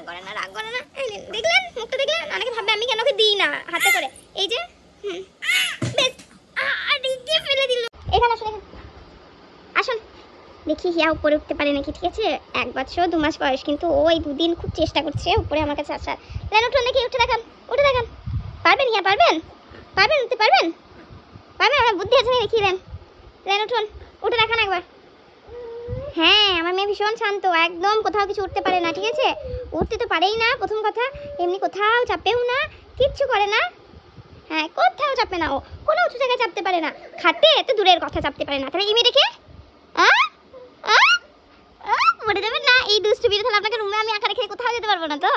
রাগ করে না, রাগ করে না। দেখলেন মুখটা দেখলেন? অনেকে ভাববে আমি কেন ওকে দিই না হাতে করে। এই যে বেশ ফেলে দিল। এখানে আসুন, আসুন দেখি হিয়া উপরে উঠতে পারে নাকি। ঠিক আছে, 1 বছর 2 মাস বয়স, কিন্তু ওই 2 দিন খুব চেষ্টা করছে উপরে আমার কাছে আসার। দেন উঠুন দেখি, উঠে দেখান, উঠে দেখান। পারবেন হিয়া? পারবেন? পারবেন? উঠতে পারবেন? পারবেন? আমার বুদ্ধি আছে দেখিয়ে দেন। দেন উঠুন, উঠে দেখান একবার। হ্যাঁ, আমার মেয়ে ভীষণ শান্ত, একদম কোথাও কিছু উঠতে পারে না। ঠিক আছে, উঠতে তো পারেই না প্রথম কথা, এমনি কোথাও চাপেও না, কিচ্ছু করে না। হ্যাঁ, কোথাও চাপে না, ও কোনো উঁচু জায়গায় চাপতে পারে না, খাটে তো দূরের কথা চাপতে পারে না। তাহলে এই মেয়ে দেখে মরে যাবেন না এই দুষ্টু বিড়ে। তাহলে আপনাকে রুমে আমি একা রেখে কোথাও যেতে পারবো না তো।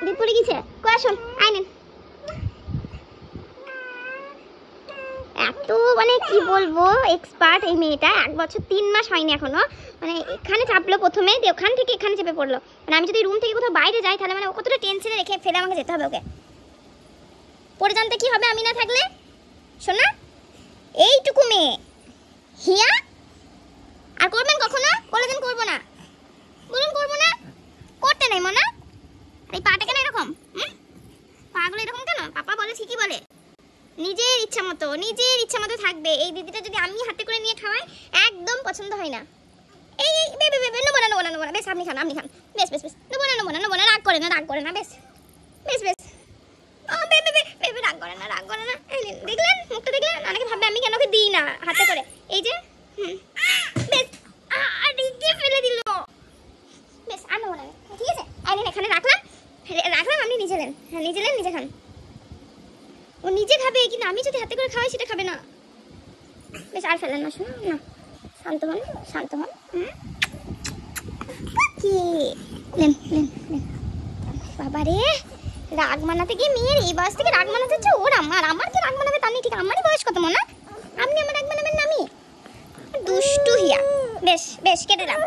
দিন পড়ে গেছে, কই আসুন, আইনেন। এত মানে কি বলবো এক্সপার্ট এই মেয়েটা। 1 বছর 3 মাস হয়নি এখনো, মানে এখানে চাপলো প্রথমে, দিয়ে ওখান থেকে এখানে চেপে পড়লো। মানে আমি যদি রুম থেকে কোথাও বাইরে যাই তাহলে মানে ও কতটা টেনশনে রেখে ফেলে আমাকে যেতে হবে ওকে। পড়ে জানতে কি হবে আমি না থাকলে? শোনা, এইটুকু মেয়ে হিয়া আর করবেন কখনো? বলে করবো না, বলুন করবো না, করতে নেই মনে। এই পাটা কেন এরকম? পাগুলো এরকম কেন? পাপা বলে ঠিকই বলে, নিজের ইচ্ছা মতো থাকবে। এই দিদিটা যদি আমি হাতে করে নিয়ে খাওয়াই একদম পছন্দ হয় না। এই বেবে বেবে নেবো না, বেশ আপনি খান, বেশ নেবো না, রাগ করে না, বেশ বেবে রাগ করে না। দেখলেন মুখটা দেখলেন? অনেকে ভাববে আমি কেন ওকে দিই না হাতে করে। এই যে বেশ ফেলে দিল। বেশ আর নেবো না, ঠিক আছে। আইনেন, এখানে রাখলাম, আপনি নিজে নেন। হ্যাঁ, নিজে খান। ও নিজে খাবে, কিন্তু আমি যদি হাতে করে খাওয়াই সেটা খাবে না। বেশ আর ফেলেন না, শোনো না, শান্ত হন। কি বাবারে, রাগ মানাতে গিয়ে মেয়ের এই বয়স থেকে রাগ মানাতে হচ্ছে ওর। আমার কি রাগ মানাবে তা নেই, ঠিক আমারই বয়স কত মনে, আপনি আমার রাগ মানাবেন না? আমি দুষ্টু হিয়া। বেশ কেটে দাও।